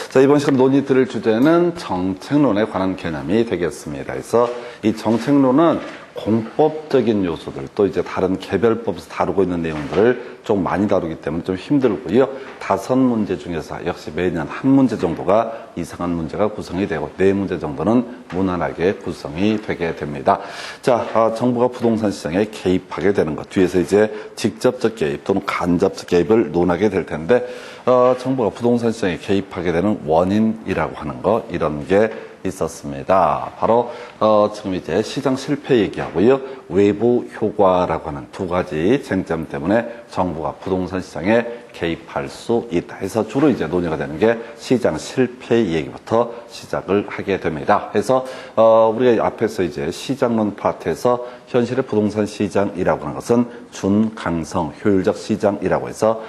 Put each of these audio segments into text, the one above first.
자, 이번 시간 논의 드릴 주제는 정책론에 관한 개념이 되겠습니다. 그래서 이 정책론은 공법적인 요소들 또 이제 다른 개별법에서 다루고 있는 내용들을 좀 많이 다루기 때문에 좀 힘들고요. 5문제 중에서 역시 매년 한 문제 정도가 이상한 문제가 구성이 되고 4문제 정도는 무난하게 구성이 되게 됩니다. 자, 정부가 부동산 시장에 개입하게 되는 것 뒤에서 이제 직접적 개입 또는 간접적 개입을 논하게 될 텐데 정부가 부동산 시장에 개입하게 되는 원인이라고 하는 거 이런 게 있었습니다. 바로 지금 이제 시장 실패 얘기하고요. 외부 효과라고 하는 두 가지 쟁점 때문에 정부가 부동산 시장에 개입할 수 있다 해서 주로 이제 논의가 되는 게 시장 실패 얘기부터 시작을 하게 됩니다. 그래서 우리가 앞에서 이제 시장론 파트에서 현실의 부동산 시장이라고 하는 것은 준강성 효율적 시장이라고 해서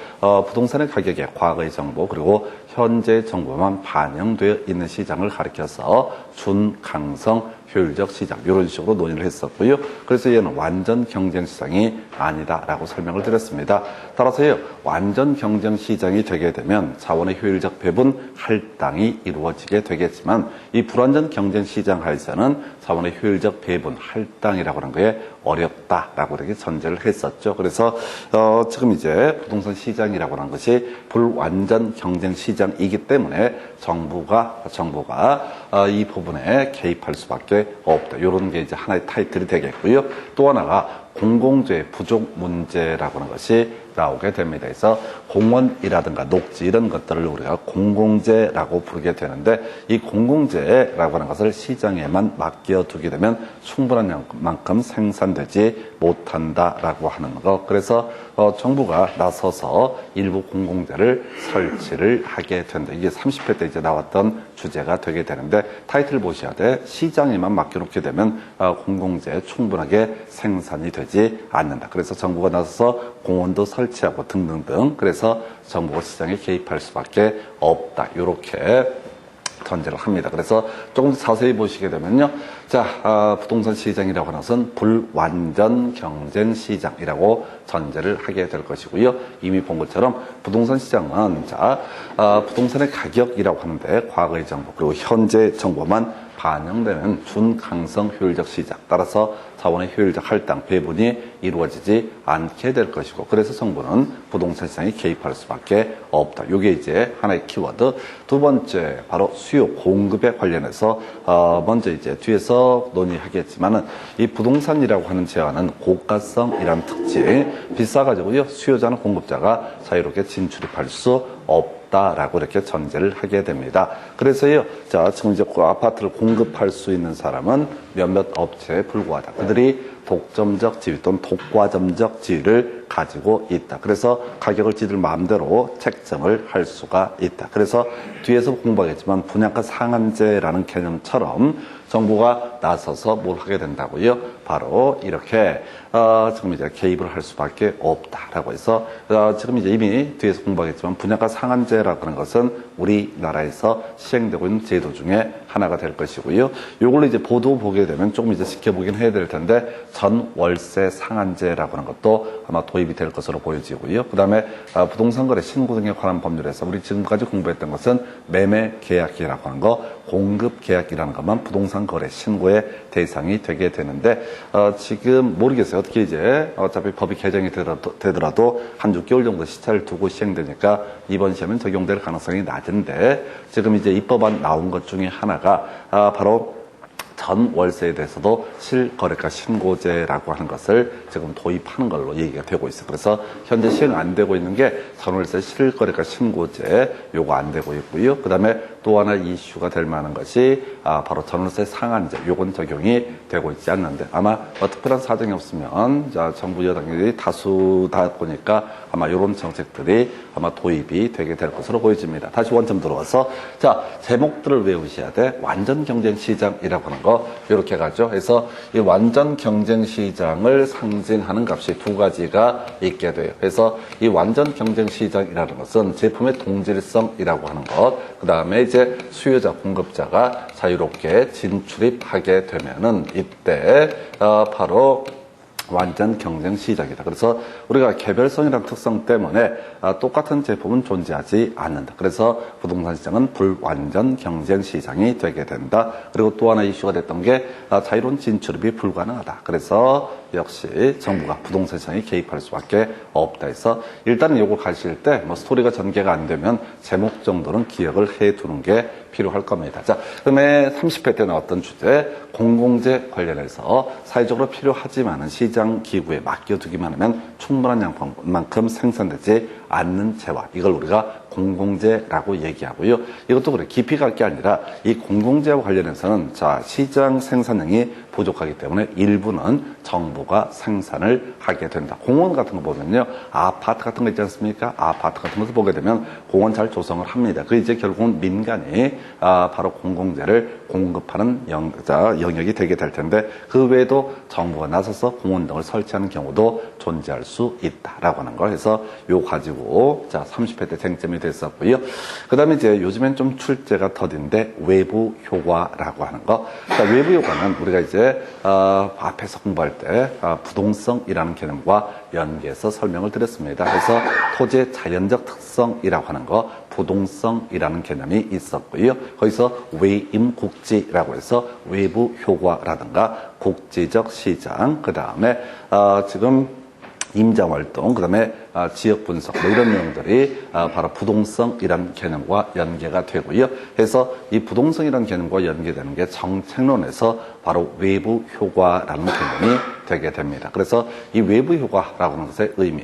부동산의 가격에 과거의 정보 그리고 현재 정보만 반영되어 있는 시장을 가리켜서 준강성 효율적 시장 이런 식으로 논의를 했었고요. 그래서 얘는 완전 경쟁 시장이 아니다라고 설명을 드렸습니다. 따라서요. 완전 경쟁 시장이 되게 되면 자원의 효율적 배분 할당이 이루어지게 되겠지만 이 불완전 경쟁 시장 하에서는 자원의 효율적 배분 할당이라고 하는 거에 어렵다라고 이렇게 전제를 했었죠. 그래서 지금 이제 부동산 시장이라고 하는 것이 불완전 경쟁 시장이기 때문에 정부가 이 부분에 개입할 수밖에 없다. 이런 게 이제 하나의 타이틀이 되겠고요. 또 하나가 공공재 부족 문제라고 하는 것이 나오게 됩니다. 그래서 공원이라든가 녹지 이런 것들을 우리가 공공재라고 부르게 되는데 이 공공재라고 하는 것을 시장에만 맡겨두게 되면 충분한 만큼 생산되지 못한다라고 하는 거. 그래서 정부가 나서서 일부 공공재를 설치를 하게 된다. 이게 30회 때 이제 나왔던 주제가 되게 되는데 타이틀 보셔야 돼. 시장에만 맡겨놓게 되면 공공재 충분하게 생산이 되지 않는다. 그래서 정부가 나서서 공원도 설치하고 등등등. 그래서 정부가 시장에 개입할 수밖에 없다. 이렇게 전제를 합니다. 그래서 조금 자세히 보시게 되면요. 자, 부동산 시장이라고 하는 것은 불완전 경쟁 시장이라고 전제를 하게 될 것이고요. 이미 본 것처럼 부동산 시장은 부동산의 가격이라고 하는데 과거의 정보 그리고 현재 정보만 반영되는 준강성 효율적 시장 따라서 자원의 효율적 할당 배분이 이루어지지 않게 될 것이고 그래서 정부는 부동산 시장에 개입할 수밖에 없다. 이게 이제 하나의 키워드. 두 번째 바로 수요 공급에 관련해서 먼저 이제 뒤에서 논의하겠지만은 이 부동산이라고 하는 제한은 고가성이라는 특징 비싸가지고요 수요자는 공급자가 자유롭게 진출입할 수 없다라고 이렇게 전제를 하게 됩니다. 그래서요, 자, 지금 이제 그 아파트를 공급할 수 있는 사람은 몇몇 업체에 불과하다. 그들이 독점적 지위 또는 독과점적 지위를 가지고 있다. 그래서 가격을 지들 마음대로 책정을 할 수가 있다. 그래서 뒤에서 공부하겠지만 분양가 상한제라는 개념처럼 정부가 나서서 뭘 하게 된다고요? 바로 이렇게 지금 이제 개입을 할 수밖에 없다라고 해서 지금 이제 이미 뒤에서 공부하겠지만 분양가 상한제라고 하는 것은 우리나라에서 시행되고 있는 제도 중에 하나가 될 것이고요. 요걸로 이제 보도 보게 되면 조금 이제 지켜보긴 해야 될 텐데 전 월세 상한제라고 하는 것도 아마 도입이 될 것으로 보여지고요. 그 다음에 부동산 거래 신고 등에 관한 법률에서 우리 지금까지 공부했던 것은 매매 계약이라고 하는 거, 공급 계약이라는 것만 부동산 거래 신고의 대상이 되게 되는데 지금 모르겠어요. 어떻게 이제 어차피 법이 개정이 되더라도 한 6개월 정도 시차를 두고 시행되니까 이번 시험은 적용될 가능성이 낮은데 지금 이제 입법안 나온 것 중에 하나가 바로 전 월세에 대해서도 실거래가 신고제라고 하는 것을 지금 도입하는 걸로 얘기가 되고 있어요. 그래서 현재 시행 안 되고 있는 게 전월세 실거래가 신고제 요거 안 되고 있고요. 그 다음에 또 하나 이슈가 될 만한 것이 바로 전월세 상한제 요건 적용이 되고 있지 않는데 아마 특별한 사정이 없으면 정부 여당이 다수다 보니까 아마 이런 정책들이 아마 도입이 되게 될 것으로 보여집니다. 다시 원점 들어와서 자 제목들을 외우셔야 돼. 완전 경쟁 시장이라고 하는 거 이렇게 가죠. 그래서 이 완전 경쟁 시장을 상징하는 값이 두 가지가 있게 돼요. 그래서 이 완전 경쟁 시장이라는 것은 제품의 동질성이라고 하는 것, 그 다음에 이제 수요자, 공급자가 자유롭게 진출입하게 되면은 이때 바로 완전 경쟁 시장이다. 그래서 우리가 개별성이라는 특성 때문에 똑같은 제품은 존재하지 않는다. 그래서 부동산 시장은 불완전 경쟁 시장이 되게 된다. 그리고 또 하나 이슈가 됐던 게 자유로운 진출입이 불가능하다. 그래서 역시 정부가 부동산 시장에 개입할 수밖에 없다 해서 일단은 이걸 가실 때 뭐 스토리가 전개가 안 되면 제목 정도는 기억을 해 두는 게 필요할 겁니다. 자, 그다음에 30회 때 나왔던 주제 공공재 관련해서 사회적으로 필요하지만은 시장 기구에 맡겨두기만 하면 충분한 양만큼 생산되지 않는 재화, 이걸 우리가 공공재라고 얘기하고요. 이것도 그래 깊이 갈 게 아니라 이 공공재와 관련해서는 자 시장 생산량이 부족하기 때문에 일부는 정부가 생산을 하게 된다. 공원 같은 거 보면요, 아파트 같은 거 있지 않습니까? 아파트 같은 것을 보게 되면 공원 잘 조성을 합니다. 그 이제 결국은 민간이 바로 공공재를 공급하는 영역이 되게 될 텐데 그 외에도 정부가 나서서 공원 등을 설치하는 경우도 존재할 수 있다라고 하는 걸 해서 요 가지고 자 30회 때 쟁점이 됐었고요. 그다음에 이제 요즘엔 좀 출제가 더딘데 외부 효과라고 하는 거. 자, 외부 효과는 우리가 이제 앞에서 공부할 때 부동성이라는 개념과 연계해서 설명을 드렸습니다. 그래서 토지의 자연적 특성이라고 하는 거, 부동성이라는 개념이 있었고요. 거기서 외임국지라고 해서 외부 효과라든가 국지적 시장, 그 다음에 지금 임장활동, 그 다음에 지역 분석, 뭐 이런 내용들이 바로 부동성이라는 개념과 연계가 되고요. 그래서 이 부동성이라는 개념과 연계되는 게 정책론에서 바로 외부 효과라는 개념이 되게 됩니다. 그래서 이 외부 효과라고 하는 것의 의미,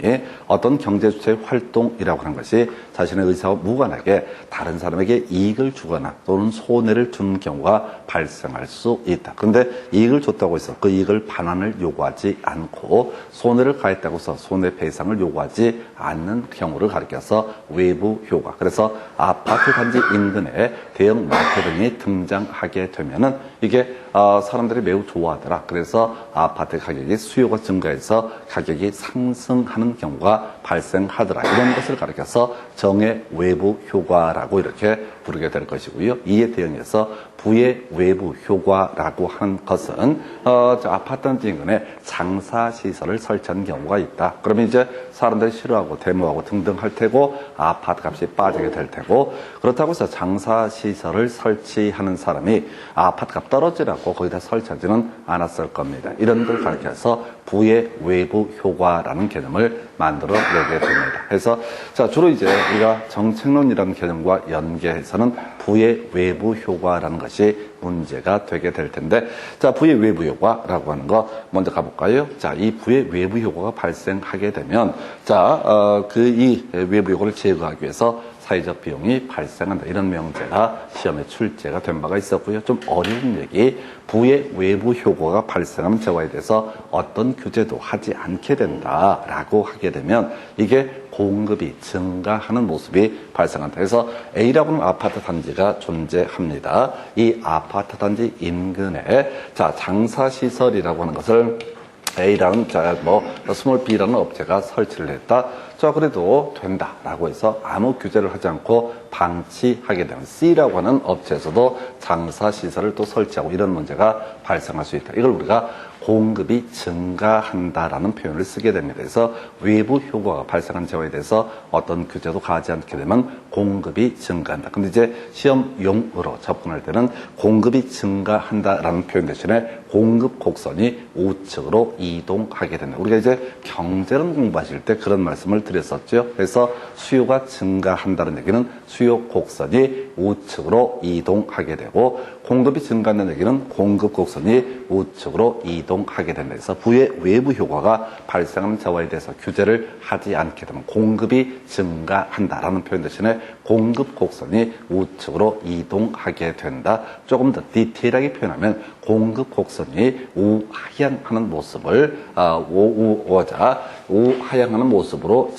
어떤 경제 주체의 활동이라고 하는 것이 자신의 의사와 무관하게 다른 사람에게 이익을 주거나 또는 손해를 주는 경우가 발생할 수 있다. 그런데 이익을 줬다고 해서 그 이익을 반환을 요구하지 않고 손해를 가했다고 해서 손해배상을 요구하지 않는 경우를 가리켜서 외부 효과. 그래서 아파트 단지 인근에 대형 마트 등이 등장하게 되면은 이게 사람들이 매우 좋아하더라. 그래서 아파트 가격이 수요가 증가해서 가격이 상승하는 경우가 발생하더라. 이런 것을 가리켜서 정의 외부 효과라고 이렇게 부르게 될 것이고요. 이에 대응해서 부의 외부 효과라고 하는 것은 아파트 단지 인근에 장사시설을 설치한 경우가 있다. 그러면 이제 사람들이 싫어하고 데모하고 등등 할 테고 아파트 값이 빠지게 될 테고, 그렇다고 해서 장사시설을 설치하는 사람이 아파트 값 떨어지라고 거기다 설치하지는 않았을 겁니다. 이런 걸 가르쳐서 부의 외부 효과라는 개념을 만들어내게 됩니다. 그래서 자 주로 이제 우리가 정책론이라는 개념과 연계해서는 부의 외부 효과라는 것이 문제가 되게 될 텐데, 자 부의 외부 효과라고 하는 거 먼저 가볼까요? 자, 이 부의 외부 효과가 발생하게 되면 이 외부 효과를 제거하기 위해서 사회적 비용이 발생한다. 이런 명제가 시험에 출제가 된 바가 있었고요. 좀 어려운 얘기, 부의 외부 효과가 발생하는 재화에 대해서 어떤 규제도 하지 않게 된다라고 하게 되면 이게 공급이 증가하는 모습이 발생한다. 그래서 A라고 하는 아파트 단지가 존재합니다. 이 아파트 단지 인근에 자 장사시설이라고 하는 것을 A라는 스몰 B라는 업체가 설치를 했다. 자, 그래도 된다라고 해서 아무 규제를 하지 않고 방치하게 되면 C라고 하는 업체에서도 장사시설을 또 설치하고 이런 문제가 발생할 수 있다. 이걸 우리가 공급이 증가한다라는 표현을 쓰게 됩니다. 그래서 외부 효과가 발생한 재화에 대해서 어떤 규제도 가하지 않게 되면 공급이 증가한다. 근데 이제 시험용으로 접근할 때는 공급이 증가한다라는 표현 대신에 공급 곡선이 우측으로 이동하게 된다. 우리가 이제 경제론 공부하실 때 그런 말씀을 드렸었죠. 그래서 수요가 증가한다는 얘기는 수요 곡선이 우측으로 이동하게 되고, 공급이 증가한다는 얘기는 공급 곡선이 우측으로 이동하게 된다. 그래서 부의 외부 효과가 발생하는 재화에 대해서 규제를 하지 않게 되면 공급이 증가한다라는 표현 대신에 공급 곡선이 우측으로 이동하게 된다. 조금 더 디테일하게 표현하면 공급 곡선이 우하향하는 모습을 우하향하는 모습으로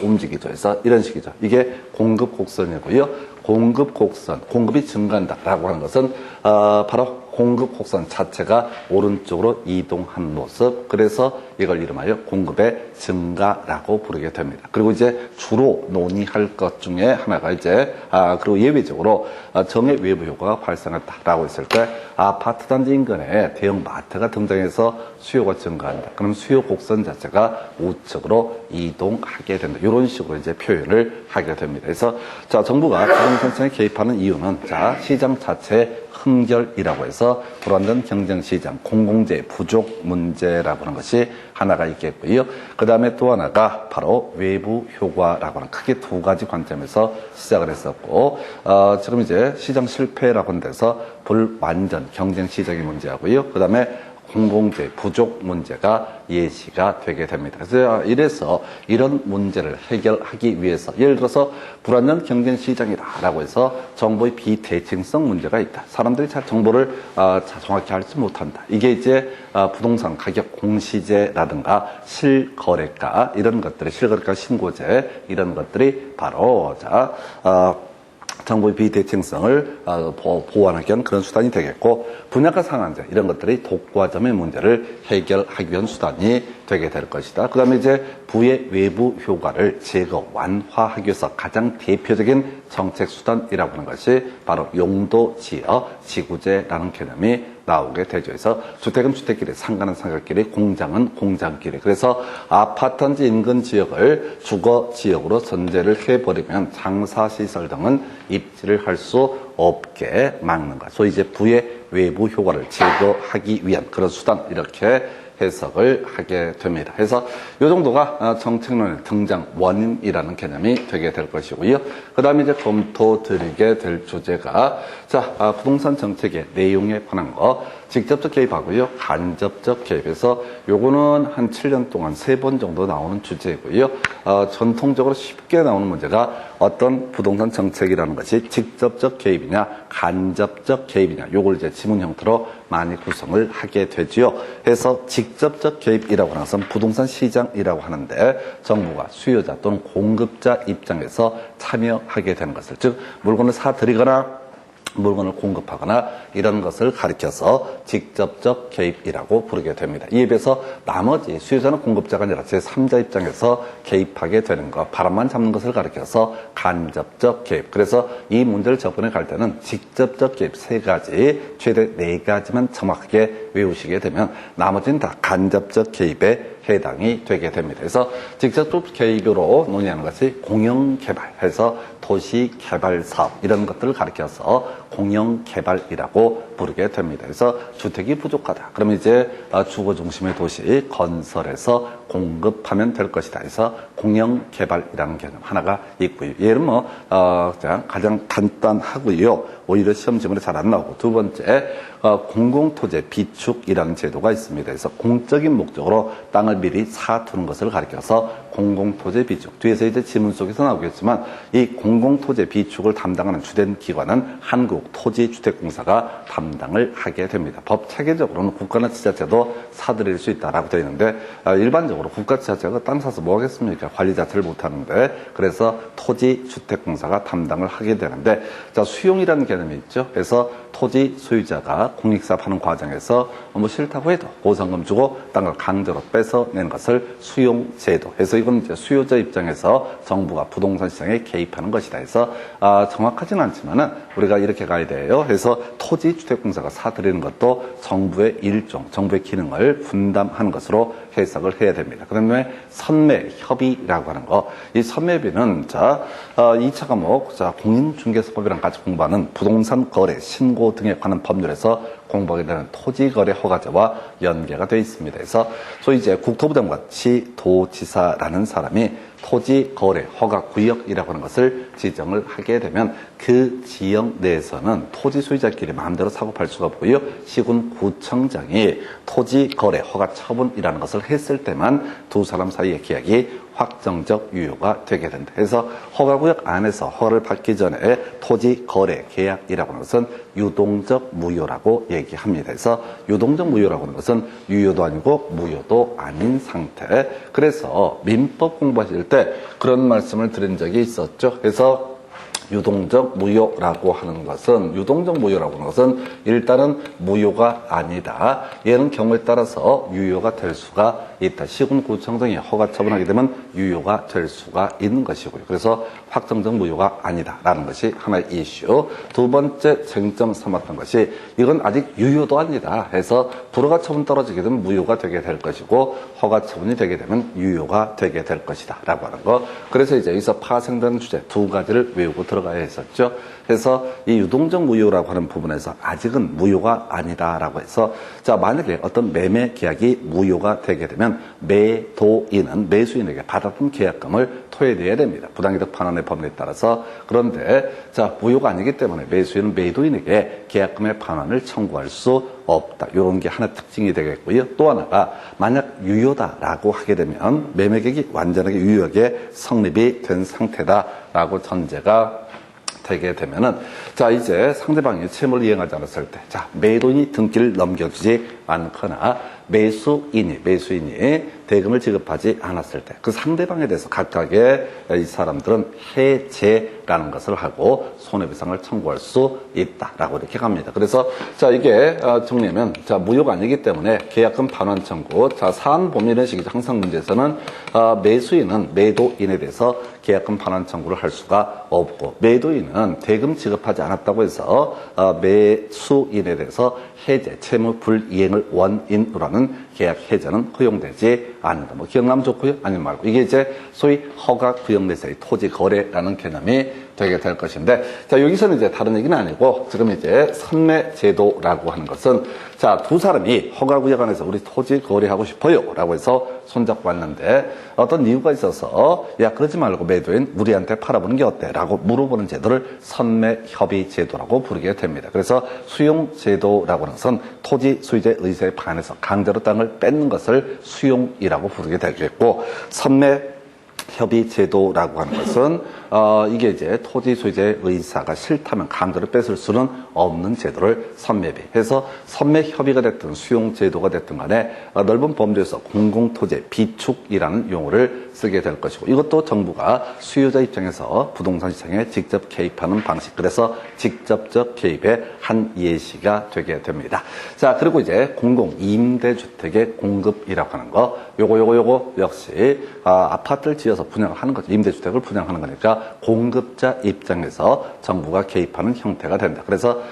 움직이죠. 그래서 이런 식이죠. 이게 공급 곡선이고요. 공급 곡선, 공급이 증가한다라고 하는 것은 바로 공급 곡선 자체가 오른쪽으로 이동하는 모습. 그래서 이걸 이름하여 공급의 증가라고 부르게 됩니다. 그리고 이제 주로 논의할 것 중에 하나가 이제 그리고 예외적으로 정의 외부 효과가 발생했다라고 했을 때 아파트 단지 인근에 대형 마트가 등장해서 수요가 증가한다. 그럼 수요 곡선 자체가 우측으로 이동하게 된다. 이런 식으로 이제 표현을 하게 됩니다. 그래서 자, 정부가 부동산 시장에 개입하는 이유는 자, 시장 자체의 흥결이라고 해서 불완전 경쟁 시장, 공공재 부족 문제라고 하는 것이 하나가 있겠고요. 그 다음에 또 하나가 바로 외부 효과라고 하는 크게 두 가지 관점에서 시작을 했었고, 지금 이제 시장 실패라고 하는 데서 불완전 경쟁 시장의 문제하고요. 그 다음에 공공재 부족 문제가 예시가 되게 됩니다. 그래서 이래서 이런 문제를 해결하기 위해서 예를 들어서 불완전 경쟁 시장이다라고 해서 정보의 비대칭성 문제가 있다. 사람들이 잘 정보를 정확히 알지 못한다. 이게 이제 부동산 가격 공시제라든가 실거래가 이런 것들이 실거래가 신고제 이런 것들이 바로 정보의 비대칭성을 보완하기 위한 그런 수단이 되겠고, 분양가 상한제 이런 것들이 독과점의 문제를 해결하기 위한 수단이 되게 될 것이다. 그 다음에 이제 부의 외부 효과를 제거, 완화하기 위해서 가장 대표적인 정책 수단이라고 하는 것이 바로 용도 지어 지구제라는 개념이 나오게 되죠. 그래서 주택은 주택끼리, 상가는 상가끼리, 공장은 공장끼리. 그래서 아파트단지 인근 지역을 주거 지역으로 전제를 해버리면 장사시설 등은 입지를 할 수 없게 막는 것. 소위 이제 부의 외부 효과를 제거하기 위한 그런 수단, 이렇게 해석을 하게 됩니다. 그래서 이 정도가 정책론의 등장 원인이라는 개념이 되게 될 것이고요. 그 다음에 이제 검토 드리게 될 주제가 부동산 정책의 내용에 관한 거, 직접적 개입하고요, 간접적 개입해서 요거는 한 7년 동안 3번 정도 나오는 주제이고요. 전통적으로 쉽게 나오는 문제가 어떤 부동산 정책이라는 것이 직접적 개입이냐 간접적 개입이냐, 요걸 이제 지문 형태로 많이 구성을 하게 되지요. 그래서 직접적 개입이라고 하는 것은 부동산 시장이라고 하는데 정부가 수요자 또는 공급자 입장에서 참여하게 되는 것을, 즉 물건을 사들이거나 물건을 공급하거나 이런 것을 가리켜서 직접적 개입이라고 부르게 됩니다. 이에 비해서 나머지 수요자는 공급자가 아니라 제3자 입장에서 개입하게 되는 것, 바람만 잡는 것을 가리켜서 간접적 개입. 그래서 이 문제를 접근해 갈 때는 직접적 개입 3가지, 최대 4가지만 정확하게 외우시게 되면 나머지는 다 간접적 개입에 해당이 되게 됩니다. 그래서 직접적 개입으로 논의하는 것이 공영개발해서 도시개발사업 이런 것들을 가리켜서 공영개발이라고 부르게 됩니다. 그래서 주택이 부족하다. 그러면 이제 주거 중심의 도시 건설해서 공급하면 될 것이다. 그래서 공영개발이라는 개념 하나가 있고요. 얘는 가장 간단하고요. 오히려 시험 지문에 잘 안 나오고, 두 번째 공공토지 비축이라는 제도가 있습니다. 그래서 공적인 목적으로 땅을 미리 사두는 것을 가리켜서 공공토지 비축. 뒤에서 이제 지문 속에서 나오겠지만 이 공공토지 비축을 담당하는 주된 기관은 한국토지주택공사가 담당을 하게 됩니다. 법 체계적으로는 국가나 지자체도 사들일 수 있다라고 되어 있는데 일반적으로 국가 지자체가 땅 사서 뭐 하겠습니까? 관리 자체를 못 하는데, 그래서 토지주택공사가 담당을 하게 되는데, 수용이라는 개념이 있죠. 그래서 토지 소유자가 공익사업 하는 과정에서 뭐 싫다고 해도 보상금 주고 땅을 강제로 뺏어낸 것을 수용제도. 그래서 이건 이제 수요자 입장에서 정부가 부동산 시장에 개입하는 것이다. 해서 정확하진 않지만은 우리가 이렇게 가야 돼요. 그래서 토지주택공사가 사들이는 것도 정부의 일종, 정부의 기능을 분담하는 것으로 해석을 해야 됩니다. 그 다음에 선매협의라고 하는 거, 이 선매협의는 2차 과목 공인중개사법이랑 같이 공부하는 부동산 거래, 신고 등에 관한 법률에서 공부하게 되는 토지거래 허가제와 연계가 되어 있습니다. 그래서 소위 이제 국토부 장관이 도지사라는 사람이 토지거래 허가 구역이라고 하는 것을 지정을 하게 되면 그 지역 내에서는 토지 소유자끼리 마음대로 사고 팔 수가 없고요. 시군구청장이 토지거래 허가 처분이라는 것을 했을 때만 두 사람 사이의 계약이 확정적 유효가 되게 된다. 그래서 허가구역 안에서 허가를 받기 전에 토지거래 계약이라고 하는 것은 유동적 무효라고 얘기합니다. 그래서 유동적 무효라고 하는 것은 유효도 아니고 무효도 아닌 상태. 그래서 민법 공부하실 때 그런 말씀을 드린 적이 있었죠. 그래서 유동적 무효라고 하는 것은 일단은 무효가 아니다. 얘는 경우에 따라서 유효가 될 수가 있다. 시군구청장이 허가 처분하게 되면 유효가 될 수가 있는 것이고요. 그래서 확정적 무효가 아니다라는 것이 하나의 이슈. 두 번째 쟁점 삼았던 것이 이건 아직 유효도 아니다 해서 불허가 처분 떨어지게 되면 무효가 되게 될 것이고 허가 처분이 되게 되면 유효가 되게 될 것이다 라고 하는 거. 그래서 이제 여기서 파생되는 주제 두 가지를 외우고 들어가야 했었죠. 그래서 이 유동적 무효라고 하는 부분에서 아직은 무효가 아니다라고 해서 자, 만약에 어떤 매매 계약이 무효가 되게 되면 매도인은 매수인에게 받았던 계약금을 토해내야 됩니다. 부당이득 반환의 법률에 따라서. 그런데 자, 무효가 아니기 때문에 매수인은 매도인에게 계약금의 반환을 청구할 수 없다. 이런 게 하나 특징이 되겠고요. 또 하나가 만약 유효다라고 하게 되면 매매계약이 완전하게 유효하게 성립이 된 상태다라고 전제가 되게 되면은 자, 이제 상대방이 채무를 이행하지 않았을 때 자, 매도인이 등기를 넘겨주지 않거나 매수인이 대금을 지급하지 않았을 때 그 상대방에 대해서 각각의 이 사람들은 해제라는 것을 하고 손해배상을 청구할 수 있다라고 이렇게 갑니다. 그래서 자, 이게 정리하면 자, 무효가 아니기 때문에 계약금 반환 청구. 자, 사안 법률의 식이죠. 항상 문제에서는 매수인은 매도인에 대해서 계약금 반환 청구를 할 수가 없고 매도인은 대금 지급하지 않았다고 해서 매수인에 대해서 해제, 채무 불이행을 원인으로 하는 계약 해제는 허용되지 않는다. 뭐 기억나면 좋고요. 아니면 말고. 이게 이제 소위 허가 구역 내에서의 토지 거래라는 개념이 되게 될 것인데 자, 여기서는 이제 다른 얘기는 아니고 지금 이제 선매 제도라고 하는 것은 자, 두 사람이 허가 구역 안에서 우리 토지 거래하고 싶어요 라고 해서 손잡고 왔는데 어떤 이유가 있어서 야, 그러지 말고 매도인 우리한테 팔아보는 게 어때? 라고 물어보는 제도를 선매 협의 제도라고 부르게 됩니다. 그래서 수용 제도라고 하는 것은 토지 소유자의 의사에 반해서 강제로 땅을 뺏는 것을 수용이라고 부르게 되겠고 선매 협의 제도라고 하는 것은 이게 이제 토지 소유자의 의사가 싫다면 강제로 뺏을 수는 없는 제도를 선매비해서 선매협의가 됐든 수용 제도가 됐든 간에 넓은 범주에서 공공토지의 비축이라는 용어를 쓰게 될 것이고 이것도 정부가 수요자 입장에서 부동산 시장에 직접 개입하는 방식 그래서 직접적 개입의 한 예시가 되게 됩니다. 자, 그리고 이제 공공임대주택의 공급이라고 하는 거 요거 역시 아파트를 지어서 분양을 하는 거죠. 임대주택을 분양하는 거니까 공급자 입장에서 정부가 개입하는 형태가 된다. 그래서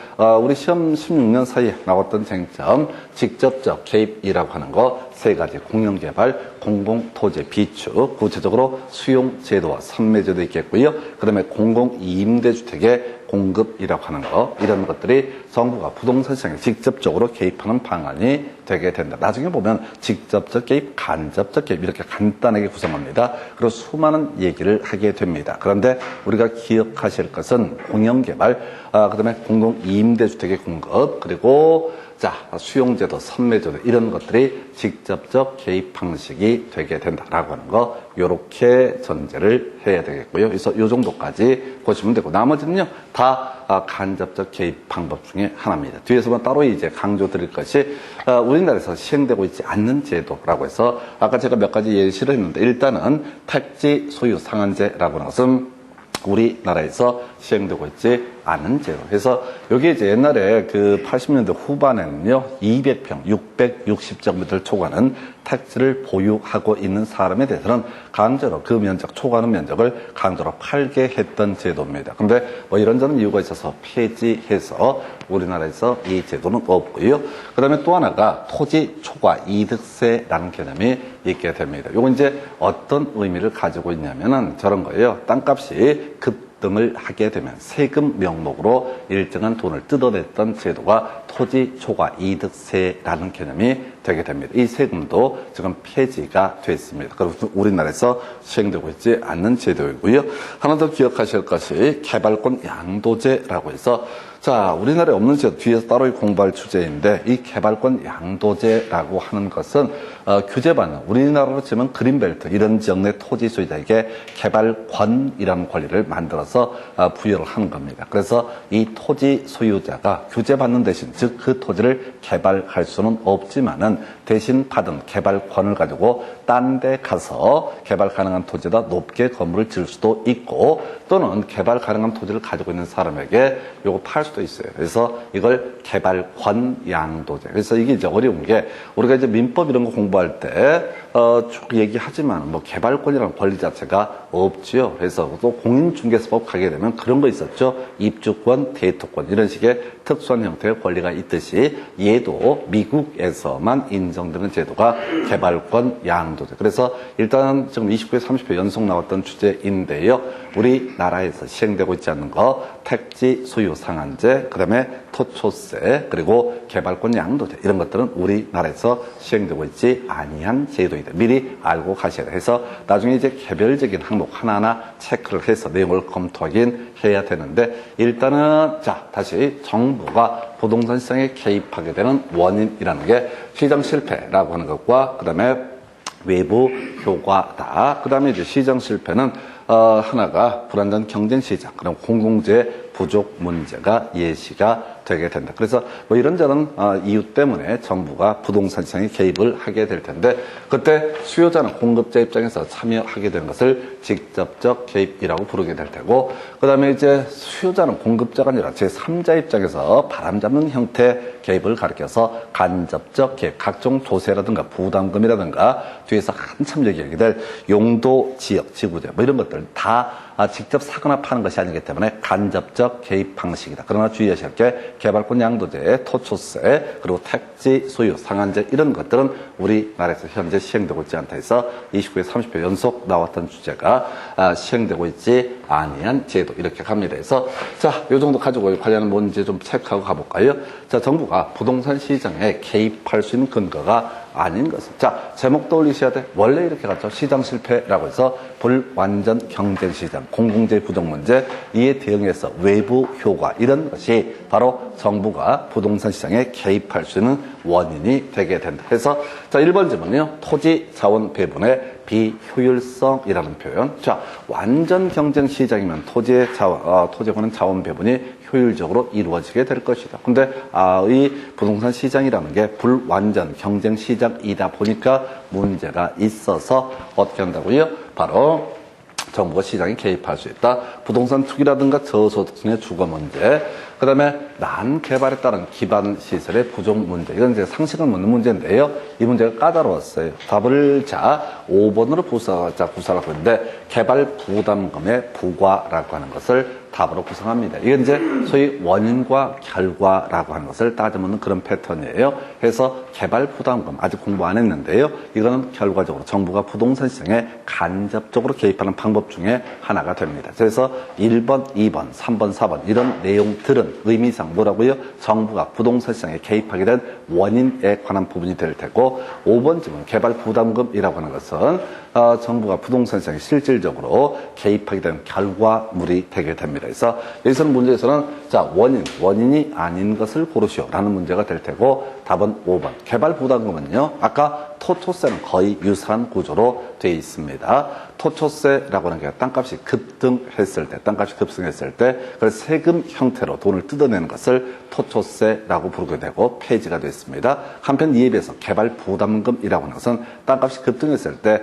우리 시험 16년 사이에 나왔던 쟁점 직접적 개입이라고 하는 거 세 가지 공영개발, 공공토지 비축, 구체적으로 수용제도와 선매제도 있겠고요. 그 다음에 공공임대주택의 공급이라고 하는 거 이런 것들이 정부가 부동산 시장에 직접적으로 개입하는 방안이 되게 된다. 나중에 보면 직접적 개입, 간접적 개입 이렇게 간단하게 구성합니다. 그리고 수많은 얘기를 하게 됩니다. 그런데 우리가 기억하실 것은 공영개발, 그 다음에 공공임대주택의 공급 그리고 자, 수용제도, 선매제도 이런 것들이 직접적 개입 방식이 되게 된다라고 하는 거 요렇게 전제를 해야 되겠고요. 그래서 요 정도까지 보시면 되고 나머지는요 다 간접적 개입 방법 중에 하나입니다. 뒤에서만 따로 이제 강조 드릴 것이 우리나라에서 시행되고 있지 않는 제도라고 해서 아까 제가 몇 가지 예시를 했는데 일단은 택지 소유 상한제라고 하는 것은 우리나라에서 시행되고 있지 않은 제도. 그래서 여기 이제 옛날에 그 80년대 후반에는요, 200평, 660제곱미터를 초과하는 택지를 보유하고 있는 사람에 대해서는 강제로 그 면적, 초과하는 면적을 강제로 팔게 했던 제도입니다. 근데 뭐 이런저런 이유가 있어서 폐지해서 우리나라에서 이 제도는 없고요. 그 다음에 또 하나가 토지 초과 이득세라는 개념이 있게 됩니다. 요거 이제 어떤 의미를 가지고 있냐면은 저런 거예요. 땅값이 급등을 하게 되면 세금 명목으로 일정한 돈을 뜯어냈던 제도가 토지 초과 이득세라는 개념이 되게 됩니다. 이 세금도 지금 폐지가 됐습니다. 그래서 우리나라에서 시행되고 있지 않는 제도이고요. 하나 더 기억하실 것이 개발권 양도제라고 해서 자, 우리나라에 없는 제도 뒤에서 따로 공부할 주제인데 이 개발권 양도제라고 하는 것은 규제받는 우리나라로 치면 그린벨트 이런 지역 내 토지 소유자에게 개발권이라는 권리를 만들어서 부여를 하는 겁니다. 그래서 이 토지 소유자가 규제받는 대신 즉 그 토지를 개발할 수는 없지만은 대신 받은 개발권을 가지고 딴 데 가서 개발 가능한 토지에다 높게 건물을 지을 수도 있고 또는 개발 가능한 토지를 가지고 있는 사람에게 요거 팔 수도 있어요. 그래서 이걸 개발권 양도제. 그래서 이게 이제 어려운 게 우리가 이제 민법 이런 거 공부할 때 쭉 얘기하지만 뭐 개발권이라는 권리 자체가 없지요. 그래서 또 공인중개사법 가게 되면 그런 거 있었죠. 입주권, 대토권 이런 식의 특수한 형태의 권리가 있듯이 얘도 미국에서만 인정되는 제도가 개발권 양도제. 그래서 일단 지금 29회, 30회 연속 나왔던 주제인데요. 우리나라에서 시행되고 있지 않는 거 택지 소유 상한제, 그다음에 토초세, 그리고 개발권 양도제 이런 것들은 우리나라에서 시행되고 있지 아니한 제도이다. 미리 알고 가셔야 돼. 그래서 나중에 이제 개별적인 항목 하나하나 체크를 해서 내용을 검토하긴 해야 되는데 일단은 자 다시 정부가 부동산 시장에 개입하게 되는 원인이라는 게 시장 실패라고 하는 것과 그다음에 외부 효과다. 그다음에 이제 시장 실패는 하나가 불안전 경쟁 시장, 그럼 공공재 부족 문제가 예시가 되게 된다. 그래서 뭐 이런저런 이유 때문에 정부가 부동산 시장에 개입을 하게 될 텐데 그때 수요자나 공급자 입장에서 참여하게 되는 것을 직접적 개입이라고 부르게 될 테고 그다음에 이제 수요자는 공급자가 아니라 제3자 입장에서 바람잡는 형태 개입을 가리켜서 간접적 개입, 각종 조세라든가 부담금이라든가 뒤에서 한참 얘기하게 될 용도 지역, 지구제 뭐 이런 것들 다 직접 사거나 파는 것이 아니기 때문에 간접적 개입 방식이다. 그러나 주의하셔야 할 게 개발권 양도제, 토초세, 그리고 택지 소유 상한제 이런 것들은 우리나라에서 현재 시행되고 있지 않다 해서 29회, 30회 연속 나왔던 주제가 시행되고 있지 아니한 제도 이렇게 갑니다. 그래서 자, 요 정도 가지고 관련한 문제 좀 체크하고 가볼까요? 자, 정부가 부동산 시장에 개입할 수 있는 근거가 아닌 것은 자 제목 떠올리셔야 돼. 원래 이렇게 갔죠. 시장 실패라고 해서 불완전 경쟁 시장, 공공재 부족 문제 이에 대응해서 외부 효과 이런 것이 바로 정부가 부동산 시장에 개입할 수 있는 원인이 되게 된다. 그래서 자 1번 질문은요. 토지 자원 배분의 비효율성이라는 표현. 자, 완전 경쟁 시장이면 토지에 관한 자원 배분이 효율적으로 이루어지게 될 것이다. 근데 이 부동산 시장이라는 게 불완전 경쟁 시장이다 보니까 문제가 있어서 어떻게 한다고요? 바로 정부가 시장에 개입할 수 있다. 부동산 투기라든가 저소득층의 주거 문제, 그 다음에 난개발에 따른 기반 시설의 부족 문제. 이건 이제 상식을 묻는 문제인데요. 이 문제가 까다로웠어요. 답을 자 5번으로 구사하고 있는데 개발 부담금의 부과라고 하는 것을 답으로 구성합니다. 이건 이제 소위 원인과 결과라고 하는 것을 따져묻는 그런 패턴이에요. 그래서 개발 부담금 아직 공부 안 했는데요. 이거는 결과적으로 정부가 부동산 시장에 간접적으로 개입하는 방법 중에 하나가 됩니다. 그래서 1번, 2번, 3번, 4번 이런 내용들은 의미상 뭐라고요? 정부가 부동산 시장에 개입하게 된 원인에 관한 부분이 될 테고 5번 질문 개발 부담금이라고 하는 것은 정부가 부동산 시장에 실질적으로 개입하게 된 결과물이 되게 됩니다. 그래서 여기서는 문제에서는 자 원인이 아닌 것을 고르시오라는 문제가 될 테고 답은 5번 개발 부담금은요. 아까 토초세는 거의 유사한 구조로 되어 있습니다. 토초세라고 하는 게 땅값이 급등했을 때, 땅값이 급등했을 때 그걸 세금 형태로 돈을 뜯어내는 것을 토초세라고 부르게 되고 폐지가 됐습니다. 한편 이에 비해서 개발 부담금이라고 하는 것은 땅값이 급등했을 때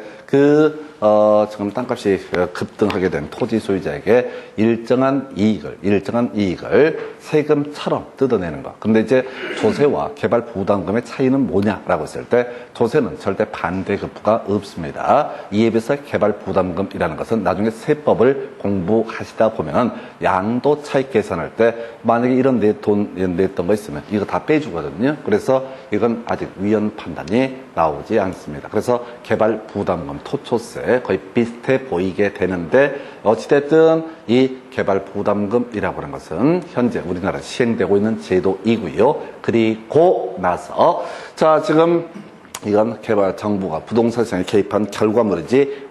지금 땅값이 급등하게 된 토지 소유자에게 일정한 이익을 세금처럼 뜯어내는 것. 근데 이제 조세와 개발 부담금의 차이는 뭐냐라고 했을 때 조세는 절대 반대급부가 없습니다. 이에 비해서 개발 부담금이라는 것은 나중에 세법을 공부하시다 보면 양도 차익 계산할 때 만약에 이런 돈 냈던 거 있으면 이거 다 빼주거든요. 그래서 이건 아직 위헌 판단이 나오지 않습니다. 그래서 개발 부담금, 토초세 거의 비슷해 보이게 되는데 어찌됐든 이 개발 부담금이라고 하는 것은 현재 우리나라 시행되고 있는 제도이고요. 그리고 나서 자 지금 이건 정부가 부동산 시장에 개입한 결과물이지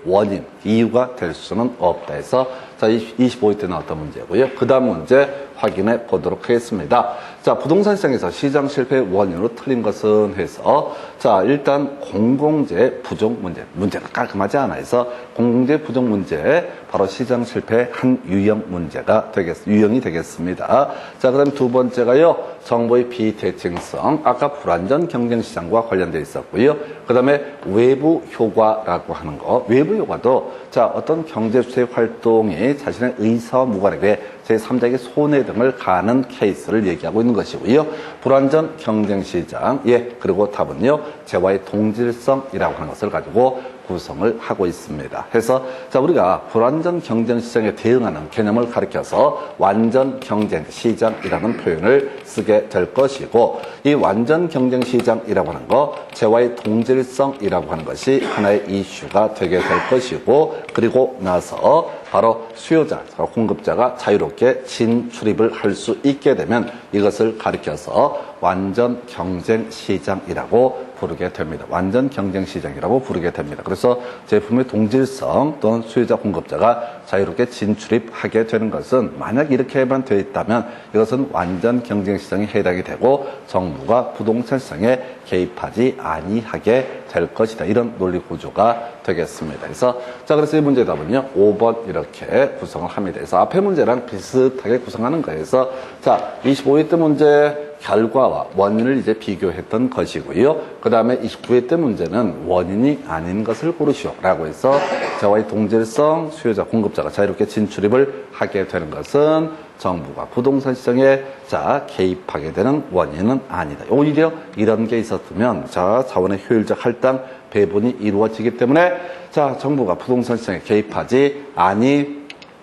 이유가 될 수는 없다 해서 자 25회 때 나왔던 문제고요. 그 다음 문제 확인해 보도록 하겠습니다. 자, 부동산 시장에서 시장 실패 원인으로 틀린 것은 해서, 자, 일단 공공재 부족 문제가 깔끔하지 않아 해서 공공재 부족 문제, 바로 시장 실패 한 유형이 되겠습니다. 자, 그다음 두 번째가요, 정보의 비대칭성, 아까 불완전 경쟁 시장과 관련되어 있었고요. 그다음에 외부 효과라고 하는 거, 외부 효과도 자, 어떤 경제 주체 활동이 자신의 의사와 무관하게 제3자에게 손해 등을 가하는 케이스를 얘기하고 있는 것이고요. 불완전 경쟁 시장, 예, 그리고 답은요, 재화의 동질성이라고 하는 것을 가지고 구성을 하고 있습니다. 해서 자, 우리가 불완전 경쟁 시장에 대응하는 개념을 가리켜서 완전 경쟁 시장이라는 표현을 쓰게 될 것이고, 이 완전 경쟁 시장이라고 하는 거, 재화의 동질성이라고 하는 것이 하나의 이슈가 되게 될 것이고, 그리고 나서 바로 수요자, 공급자가 자유롭게 진출입을 할 수 있게 되면 이것을 가리켜서 완전 경쟁 시장이라고 부르게 됩니다. 완전 경쟁 시장이라고 부르게 됩니다. 그래서 제품의 동질성 또는 수요자 공급자가 자유롭게 진출입하게 되는 것은 만약 이렇게만 되어 있다면 이것은 완전 경쟁 시장에 해당이 되고 정부가 부동산 시장에 개입하지 아니하게 될 것이다. 이런 논리 구조가 되겠습니다. 그래서 이 문제의 답은요, 5번 이렇게 구성을 합니다. 그래서 앞의 문제랑 비슷하게 구성하는 거에서 자, 25회 때 문제 결과와 원인을 이제 비교했던 것이고요. 그 다음에 29회 때 문제는 원인이 아닌 것을 고르시오라고 해서 재화의 동질성, 수요자, 공급자가 자유롭게 진출입을 하게 되는 것은 정부가 부동산 시장에 자, 개입하게 되는 원인은 아니다. 오히려 이런 게 있었으면 자, 자원의 효율적 할당, 배분이 이루어지기 때문에 자, 정부가 부동산 시장에 개입하지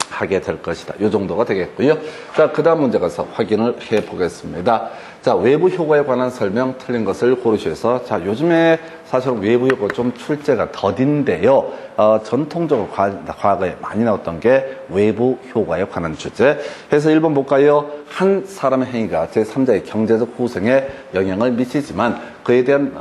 하게 될 것이다. 이 정도가 되겠고요. 자, 그 다음 문제 가서 확인을 해 보겠습니다. 자, 외부 효과에 관한 설명 틀린 것을 고르셔서, 자, 요즘에 사실 외부 효과 좀 출제가 더딘데요. 전통적으로 과거에 많이 나왔던 게 외부 효과에 관한 주제. 해서 1번 볼까요? 한 사람의 행위가 제3자의 경제적 후생에 영향을 미치지만 그에 대한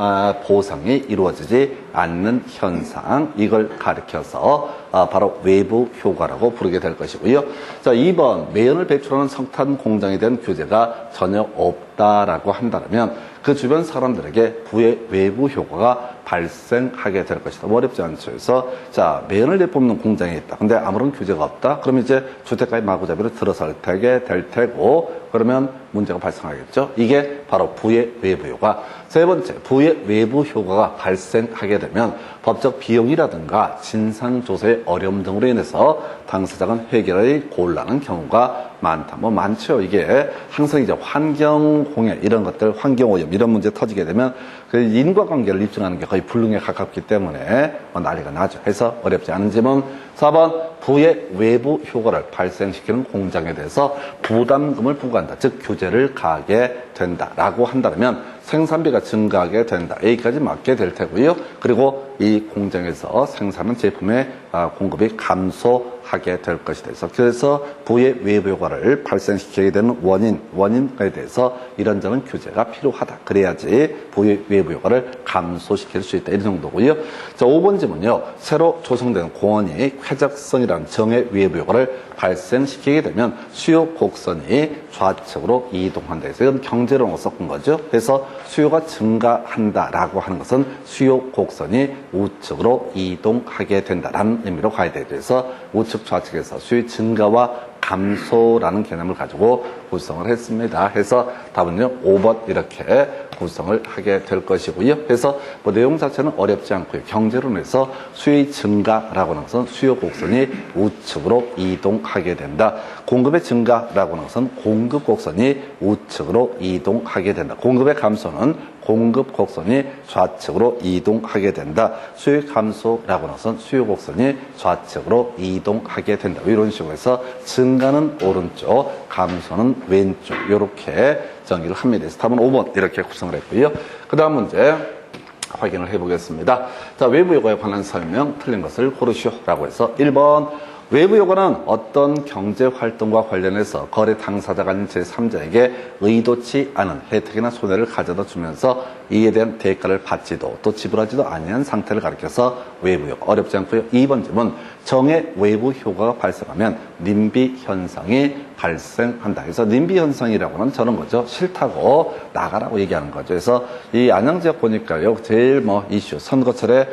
보상이 이루어지지 않는 현상, 이걸 가리켜서 바로 외부 효과라고 부르게 될 것이고요. 자, 2번 매연을 배출하는 석탄 공장에 대한 규제가 전혀 없다라고 한다면 그 주변 사람들에게 외부 효과가 발생하게 될 것이다. 어렵지 않죠. 그래서 자, 매연을 내뿜는 공장이 있다. 근데 아무런 규제가 없다. 그러면 이제 주택가의 마구잡이로 들어서게 될 테고, 그러면 문제가 발생하겠죠. 이게 바로 부의 외부 효과. 세 번째, 부의 외부 효과가 발생하게 되면 법적 비용이라든가 진상조사의 어려움 등으로 인해서 당사자가 해결이 곤란한 경우가 많다. 많죠. 이게 항상 이제 환경공해 이런 것들, 환경오염 이런 문제 터지게 되면 그 인과관계를 입증하는 게 거의 불능에 가깝기 때문에 난리가 나죠. 해서 어렵지 않은 질문. 4번, 부의 외부 효과를 발생시키는 공장에 대해서 부담금을 부과한다. 즉 규제를 가하게 된다라고 한다면 생산비가 증가하게 된다. 여기까지 맞게 될 테고요. 그리고 이 공장에서 생산한 제품의 공급이 감소하게 될 것이다. 그래서 부의 외부 효과를 발생시키게 되는 원인에 대해서 이런저런 규제가 필요하다. 그래야지 부의 외부 효과를 감소시킬 수 있다. 이런 정도고요. 자, 5번 질문요. 새로 조성된 공원이 쾌적성이라는 정의 외부 효과를 발생시키게 되면 수요 곡선이 좌측으로 이동한다. 그래서 이건 경제론으로 섞은 거죠. 그래서 수요가 증가한다라고 하는 것은 수요 곡선이 우측으로 이동하게 된다라는 의미로 가야 되죠. 그래서 우측 좌측에서 수요 증가와 감소라는 개념을 가지고 구성을 했습니다. 해서 답은요, 5번 이렇게 구성을 하게 될 것이고요. 그래서 내용 자체는 어렵지 않고요. 경제론에서 수요의 증가라고 하는 것은 수요 곡선이 우측으로 이동하게 된다. 공급의 증가라고 하는 것은 공급 곡선이 우측으로 이동하게 된다. 공급의 감소는 공급 곡선이 좌측으로 이동하게 된다. 수요 감소라고 하는 것은 수요 곡선이 좌측으로 이동하게 된다. 이런 식으로 해서 증가는 오른쪽, 감소는 왼쪽, 이렇게 정의를 합니다. 그래서 답은 5번 이렇게 구성을 했고요. 그 다음 문제 확인을 해보겠습니다. 자, 외부 효과에 관한 설명 틀린 것을 고르시오라고 해서 1번 외부 효과는 어떤 경제 활동과 관련해서 거래 당사자가 아닌 제3자에게 의도치 않은 혜택이나 손해를 가져다 주면서 이에 대한 대가를 받지도 또 지불하지도 아니한 상태를 가리켜서 외부 효과. 어렵지 않고요. 2번 질문. 정의 외부 효과가 발생하면 님비 현상이 발생한다. 그래서 님비 현상이라고 하는 저런 거죠. 싫다고 나가라고 얘기하는 거죠. 그래서 이 안양 지역 보니까요, 제일 뭐 이슈, 선거철에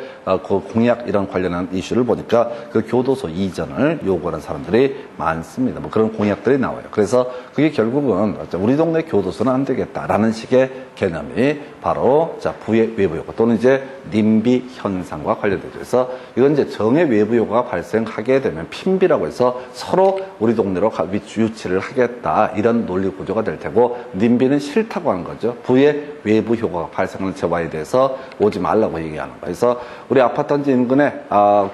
그 공약 이런 관련한 이슈를 보니까 그 교도소 이전을 요구하는 사람들이 많습니다. 뭐 그런 공약들이 나와요. 그래서 그게 결국은 우리 동네 교도소는 안 되겠다라는 식의 개념이 바로 자 부의 외부 요구 또는 이제 님비 현상과 관련되죠. 그래서 이건 이제 정의 외부 요구가 발생하게 되면 핀비라고 해서 서로 우리 동네로 유치를 하겠다 이런 논리 구조가 될 테고, 님비는 싫다고 하는 거죠. 부의 외부 효과가 발생하는 재화에 대해서 오지 말라고 얘기하는 거예요. 그래서 우리 아파트단지 인근에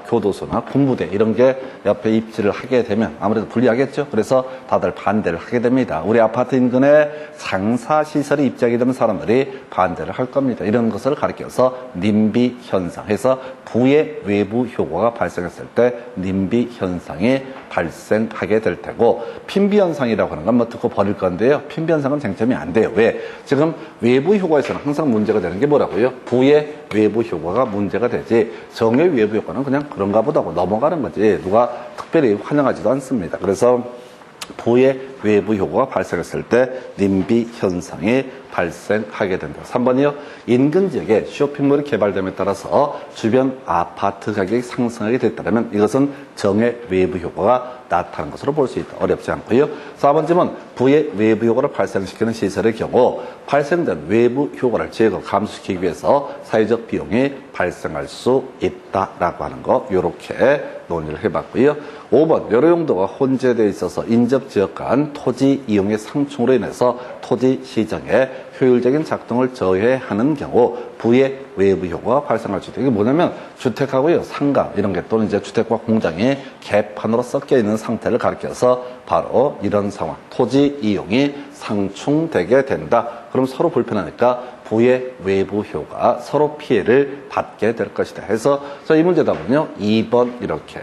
교도소나 군부대 이런 게 옆에 입지를 하게 되면 아무래도 불리하겠죠. 그래서 다들 반대를 하게 됩니다. 우리 아파트 인근에 상사시설이 입지하게 되면 사람들이 반대를 할 겁니다. 이런 것을 가리켜서 님비 현상 해서 부의 외부 효과가 발생했을 때 님비 현상이 발생하게 될 테고, 핀비 현상이라고 하는 건 뭐 듣고 버릴 건데요. 핀비 현상은 쟁점이 안 돼요. 왜? 지금 외부 효과에서는 항상 문제가 되는 게 뭐라고요? 부의 외부 효과가 문제가 되지, 정의 외부 효과는 그냥 그런가 보다 하고 넘어가는 거지 누가 특별히 환영하지도 않습니다. 그래서 부의 외부 효과가 발생했을 때 님비 현상이 발생하게 된다. 3번이요. 인근 지역에 쇼핑몰이 개발됨에 따라서 주변 아파트 가격이 상승하게 됐다면 이것은 정의 외부 효과가 나타나는 것으로 볼 수 있다. 어렵지 않고요. 4번 질문. 부의 외부 효과를 발생시키는 시설의 경우 발생된 외부 효과를 제거 감소시키기 위해서 사회적 비용이 발생할 수 있다라고 하는 거, 이렇게 논의를 해봤고요. 5번. 여러 용도가 혼재되어 있어서 인접 지역 간 토지 이용의 상충으로 인해서 토지 시장에 효율적인 작동을 저해하는 경우 부의 외부 효과가 발생할 수 있다. 이게 뭐냐면 주택하고요, 상가 이런 게 또는 이제 주택과 공장이 개판으로 섞여 있는 상태를 가리켜서 바로 이런 상황, 토지 이용이 상충되게 된다. 그럼 서로 불편하니까 부의 외부 효과, 서로 피해를 받게 될 것이다. 해서 이 문제답은요 2번 이렇게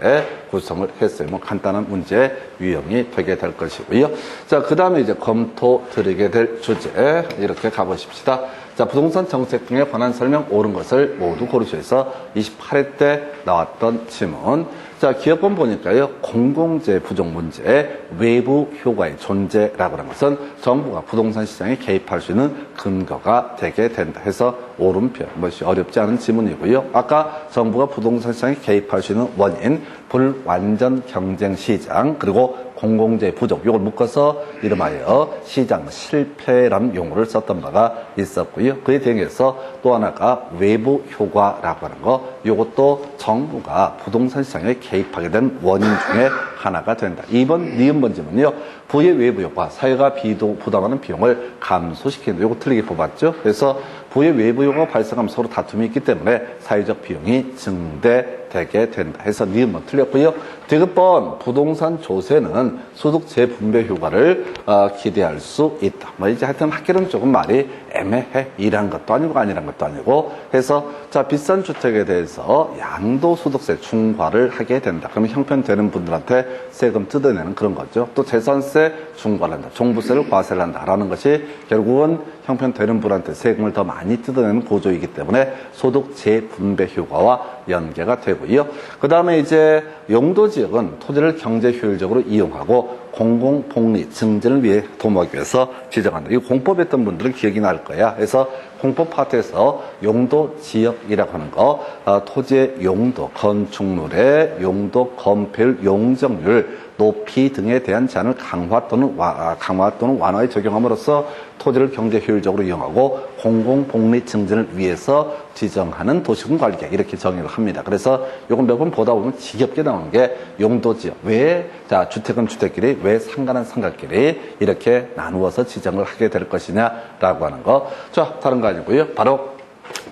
구성을 했어요. 뭐 간단한 문제 유형이 되게 될 것이고요. 자, 그 다음에 이제 검토 드리게 될 주제 이렇게 가보십시다. 자, 부동산 정책 등에 관한 설명 옳은 것을 모두 고르셔서 28회 때 나왔던 질문. 자, 기업본 보니까요, 공공재 부족 문제, 외부 효과의 존재라고 하는 것은 정부가 부동산 시장에 개입할 수 있는 근거가 되게 된다 해서 오른편, 것이 어렵지 않은 지문이고요. 아까 정부가 부동산 시장에 개입할 수 있는 원인, 불완전 경쟁 시장, 그리고 공공재 부족, 이걸 묶어서 이름하여 시장 실패라는 용어를 썼던 바가 있었고요. 그에 대응해서 또 하나가 외부 효과라고 하는 거, 이것도 정부가 부동산 시장에 개입하게 된 원인 중에 하나가 된다. 2번, 니은 번지는요, 부의 외부 효과, 사회가 부담하는 비용을 감소시키는, 이거 틀리게 뽑았죠. 그래서 부의 외부 효과가 발생하면 서로 다툼이 있기 때문에 사회적 비용이 증대되게 된다 해서 니은번 틀렸고요. 디귿번, 부동산 조세는 소득 재분배 효과를 기대할 수 있다. 뭐 이제 하여튼 학교는 조금 말이 애매해. 이란 것도 아니고 아니란 것도 아니고 해서, 자, 비싼 주택에 대해서 양도소득세 중과를 하게 된다. 그러면 형편되는 분들한테 세금 뜯어내는 그런 거죠. 또 재산세 중과를 한다. 종부세를 과세를 한다라는 것이 결국은 형편되는 분한테 세금을 더 많이 뜯어내는 구조이기 때문에 소득 재분배 효과와 연계가 되고요. 그 다음에 이제 용도 지역은 토지를 경제 효율적으로 이용하고 공공복리 증진을 위해 도모하기 위해서 지정한다. 이 공법 했던 분들은 기억이 날 거야. 그래서 공법 파트에서 용도 지역이라고 하는 거, 토지의 용도, 건축물의 용도, 건폐율, 용적률, 높이 등에 대한 제한을 강화 또는 완화에 적용함으로써 토지를 경제 효율적으로 이용하고 공공복리 증진을 위해서 지정하는 도시군 관리계획, 이렇게 정의를 합니다. 그래서 요건 몇 번 보다 보면 지겹게 나오는 게 용도지역. 왜, 자, 주택은 주택끼리, 왜 상가는 상가끼리 이렇게 나누어서 지정을 하게 될 것이냐라고 하는 거. 자, 다른 거 아니고요. 바로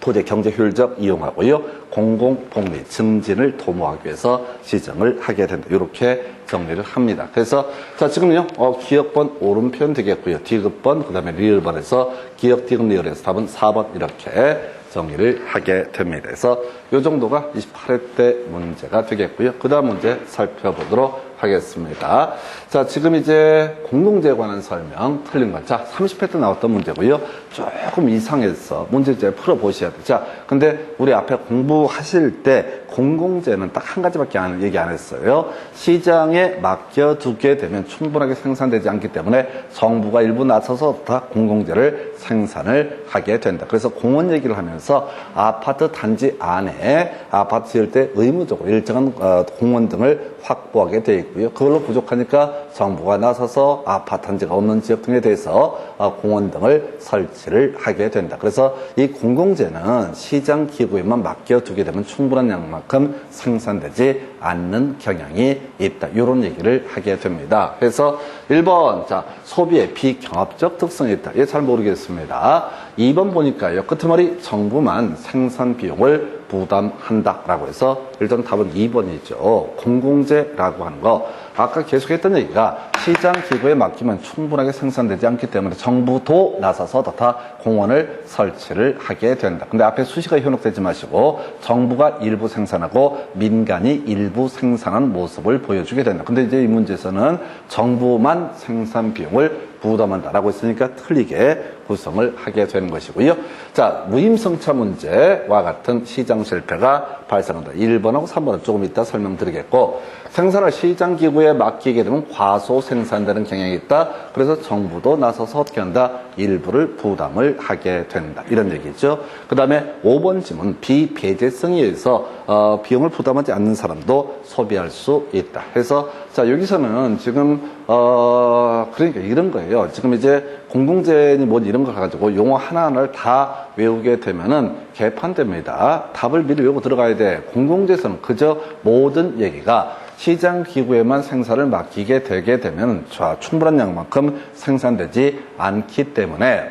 토지 경제 효율적 이용하고요. 공공복리 증진을 도모하기 위해서 지정을 하게 된다. 이렇게 정리를 합니다. 그래서 자, 지금요, 기억번 오른편 되겠고요. 디귿번, 그 다음에 리을번에서 기억, 디귿, 리을에서 답은 4번 이렇게 정리를 하게 됩니다. 그래서 이 정도가 28회 때 문제가 되겠고요. 그 다음 문제 살펴보도록 하겠습니다. 하겠습니다. 자, 지금 이제 공공재에 관한 설명 틀린 거. 자, 30회 때 나왔던 문제고요. 조금 이상해서 문제제 풀어보셔야 돼요. 자, 근데 우리 앞에 공부하실 때 공공재는 딱 한 가지밖에 얘기 안 했어요. 시장에 맡겨두게 되면 충분하게 생산되지 않기 때문에 정부가 일부 나서서 다 공공재를 생산을 하게 된다. 그래서 공원 얘기를 하면서 아파트 단지 안에 아파트 지을 때 의무적으로 일정한 공원 등을 확보하게 되어 있고요. 그걸로 부족하니까 정부가 나서서 아파트 단지가 없는 지역 등에 대해서 공원 등을 설치를 하게 된다. 그래서 이 공공재는 시장 기구에만 맡겨두게 되면 충분한 양만큼 생산되지 않는 경향이 있다. 이런 얘기를 하게 됩니다. 그래서 1번, 자, 소비의 비경합적 특성이 있다. 이게 잘 모르겠습니다. 2번 보니까요. 끝에 말이 정부만 생산 비용을 부담한다라고 해서 일단 답은 2번이죠. 공공재라고 하는 거. 아까 계속했던 얘기가 시장 기구에 맡기면 충분하게 생산되지 않기 때문에 정부도 나서서 다 공원을 설치를 하게 된다. 근데 앞에 수식어 현혹되지 마시고 정부가 일부 생산하고 민간이 일부 생산한 모습을 보여주게 된다. 근데 이제 이 문제에서는 정부만 생산 비용을 부담한다라고 했으니까 틀리게 구성을 하게 되는 것이고요. 자, 무임승차 문제와 같은 시장 실패가 발생한다. 1번하고 3번은 조금 이따 설명드리겠고, 생산을 시장 기구에 맡기게 되면 과소 생산되는 경향이 있다. 그래서 정부도 나서서 어떻게 한다? 일부를 부담을 하게 된다. 이런 얘기죠. 그 다음에 5번 질문, 비배제성에 의해서 비용을 부담하지 않는 사람도 소비할 수 있다. 그래서 자, 여기서는 지금 그러니까 이런 거예요. 지금 이제 공공재니 뭐 이런 걸 가지고 용어 하나하나를 다 외우게 되면은 개판됩니다. 답을 미리 외우고 들어가야 돼. 공공재에서는 그저 모든 얘기가 시장 기구에만 생산을 맡기게 되게 되면 충분한 양만큼 생산되지 않기 때문에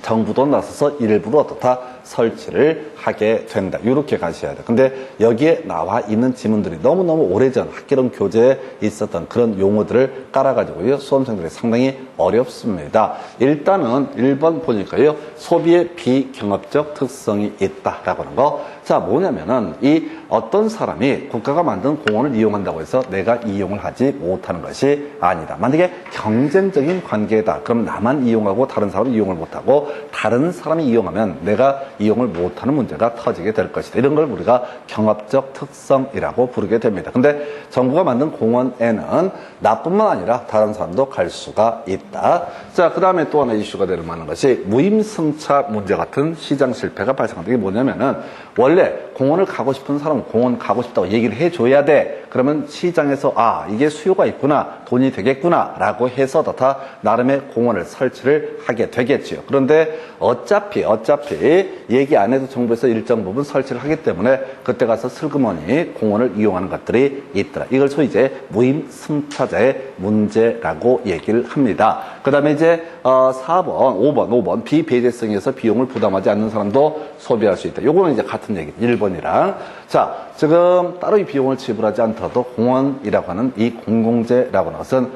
정부도 나서서 일부러 어떻다 설치를 하게 된다. 이렇게 가셔야 돼요. 근데 여기에 나와 있는 지문들이 너무너무 오래전 학계론 교재에 있었던 그런 용어들을 깔아가지고요. 수험생들이 상당히 어렵습니다. 일단은 1번 보니까요. 소비의 비경합적 특성이 있다라고 하는 거. 자, 뭐냐면은 이 어떤 사람이 국가가 만든 공원을 이용한다고 해서 내가 이용을 하지 못하는 것이 아니다. 만약에 경쟁적인 관계다. 그럼 나만 이용하고 다른 사람은 이용을 못하고 다른 사람이 이용하면 내가 이용을 못하는 문제가 터지게 될 것이다. 이런 걸 우리가 경합적 특성이라고 부르게 됩니다. 근데 정부가 만든 공원에는 나뿐만 아니라 다른 사람도 갈 수가 있다. 자, 그 다음에 또 하나 이슈가 될 만한 것이 무임승차 문제 같은 시장 실패가 발생한다. 이게 뭐냐면은 원래 공원을 가고 싶은 사람은 공원 가고 싶다고 얘기를 해줘야 돼. 그러면 시장에서 이게 수요가 있구나, 돈이 되겠구나 라고 해서 다 나름의 공원을 설치를 하게 되겠지요. 그런데 어차피 얘기 안 해도 정부에서 일정 부분 설치를 하기 때문에 그때 가서 슬그머니 공원을 이용하는 것들이 있더라. 이걸 소위 이제 무임승차자의 문제라고 얘기를 합니다. 그 다음에 이제 4번, 5번 비배제성에서 비용을 부담하지 않는 사람도 소비할 수 있다. 요거는 이제 같은 얘기 1번이랑. 자, 지금 따로 이 비용을 지불하지 않더라도 공원이라고 하는 이 공공재라고 하는 것은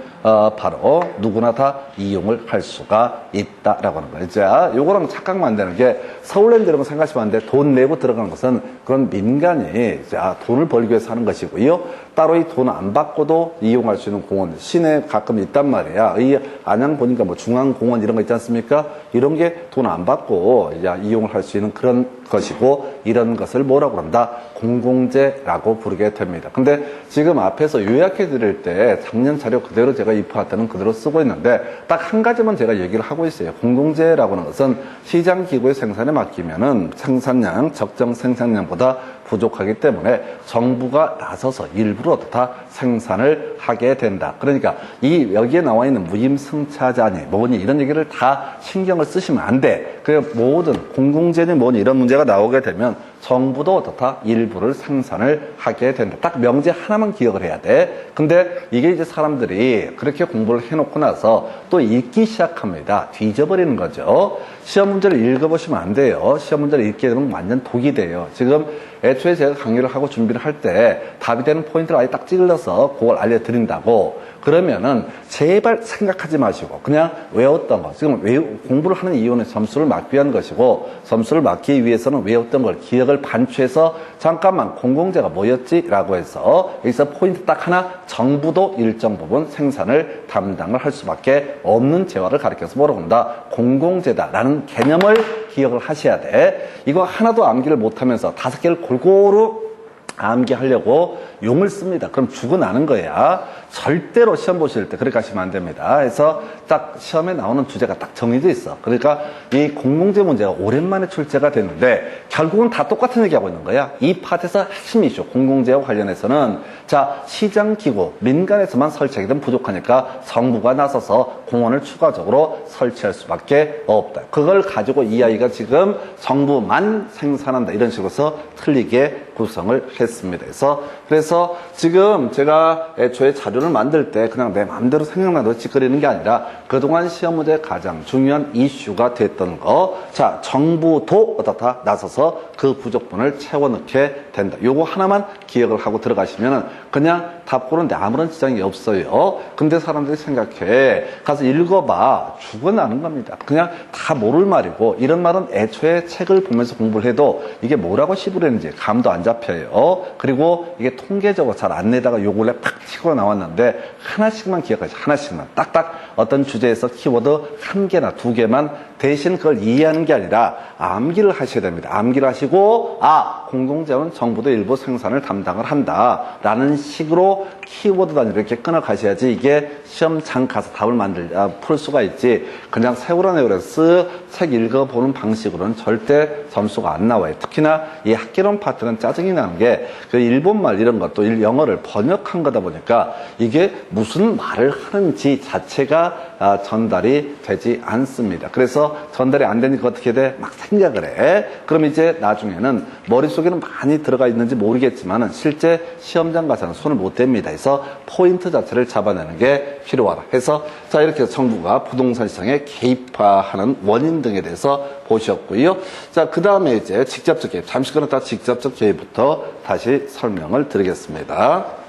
바로 누구나 다 이용을 할 수가 있다라고 하는 거예요. 자, 요거랑 착각만 안 되는 게 서울랜드 이런 거 생각하시면 안 돼. 돈 내고 들어가는 것은 그런 민간이 돈을 벌기 위해서 하는 것이고요. 따로 이 돈 안 받고도 이용할 수 있는 공원, 시내에 가끔 있단 말이야. 이 안양 보니까 뭐 중앙공원 이런 거 있지 않습니까? 이런 게 돈 안 받고 이용을 할 수 있는 그런 것이고, 이런 것을 뭐라고 한다? 공공재라고 부르게 됩니다. 근데 지금 앞에서 요약해 드릴 때 작년 자료 그대로 제가 입학할 때는 그대로 쓰고 있는데 딱 한 가지만 제가 얘기를 하고 있어요. 공공재라고 하는 것은 시장 기구의 생산에 맡기면은 생산량, 적정 생산량보다 부족하기 때문에 정부가 나서서 일부러 다 생산을 하게 된다. 그러니까 여기에 나와 있는 무임승차자니 뭐니 이런 얘기를 다 신경을 쓰시면 안 돼. 그 모든 공공재니 뭐니 이런 문제가 나오게 되면 정부도 어떻다? 일부를 생산을 하게 된다. 딱 명제 하나만 기억을 해야 돼. 근데 이게 이제 사람들이 그렇게 공부를 해놓고 나서 또 읽기 시작합니다. 뒤져버리는 거죠. 시험 문제를 읽어보시면 안 돼요. 시험 문제를 읽게 되면 완전 독이 돼요. 지금 애초에 제가 강의를 하고 준비를 할 때 답이 되는 포인트를 아예 딱 찔러서 그걸 알려드린다고. 그러면은 제발 생각하지 마시고 그냥 외웠던 거. 지금 공부를 하는 이유는 점수를 맞기 위한 것이고 점수를 맞기 위해서는 외웠던 걸 기억을 반추해서 잠깐만 공공재가 뭐였지? 라고 해서 여기서 포인트 딱 하나 정부도 일정 부분 생산을 담당을 할 수밖에 없는 재화를 가리켜서 뭐라고 한다? 공공재다라는 개념을 기억을 하셔야 돼. 이거 하나도 암기를 못하면서 5개를 골고루 암기하려고 용을 씁니다. 그럼 죽어나는 거야. 절대로 시험 보실 때 그렇게 하시면 안 됩니다. 그래서 딱 시험에 나오는 주제가 딱 정해져 있어. 그러니까 이 공공재 문제가 오랜만에 출제가 됐는데 결국은 다 똑같은 얘기하고 있는 거야. 이 파트에서 핵심 이슈 공공재와 관련해서는 자 시장기구 민간에서만 설치하기는 부족하니까 정부가 나서서 공원을 추가적으로 설치할 수밖에 없다. 그걸 가지고 이 아이가 지금 정부만 생산한다 이런 식으로서 틀리게 구성을 했습니다. 그래서 지금 제가 애초에 자료를 만들 때 그냥 내 마음대로 생각나도 찌그리는 게 아니라 그동안 시험 문제의 가장 중요한 이슈가 됐던 거. 자, 정부도 어떻다 나서서 그 부족분을 채워넣게 된다. 요거 하나만 기억을 하고 들어가시면은 그냥 답 고르는데 아무런 지장이 없어요. 근데 사람들이 생각해. 가서 읽어봐. 죽어나는 겁니다. 그냥 다 모를 말이고 이런 말은 애초에 책을 보면서 공부를 해도 이게 뭐라고 씹으려는지 감도 안 잡혀요. 그리고 이게 통계적으로 잘 안 내다가 요 근래 팍 치고 나왔는데 하나씩만 기억하지. 하나씩만. 딱딱 어떤 주제에서 키워드 1개나 2개만 대신 그걸 이해하는 게 아니라 암기를 하셔야 됩니다. 암기를 하시고 공공재는 정부도 일부 생산을 담당을 한다라는 식으로 키워드 단위로 이렇게 끊어가셔야지 이게 시험장 가서 답을 풀 수가 있지. 그냥 세우라 내우라 책 읽어보는 방식으로는 절대 점수가 안 나와요. 특히나 이 학개론 파트는 짜증이 나는 게 그 일본말 이런 것도 영어를 번역한 거다 보니까 이게 무슨 말을 하는지 자체가 전달이 되지 않습니다. 그래서 전달이 안 되니까 어떻게 돼? 막 생각을 해. 그럼 이제 나중에는 머릿속에는 많이 들어가 있는지 모르겠지만은 실제 시험장 가서는 손을 못 댑니다. 그래서 포인트 자체를 잡아내는 게 필요하다. 해서 자 이렇게 해서 정부가 부동산 시장에 개입하는 원인 등에 대해서 보셨고요. 자, 그 다음에 이제 직접적 개입. 잠시 끊었다 직접적 개입부터 다시 설명을 드리겠습니다.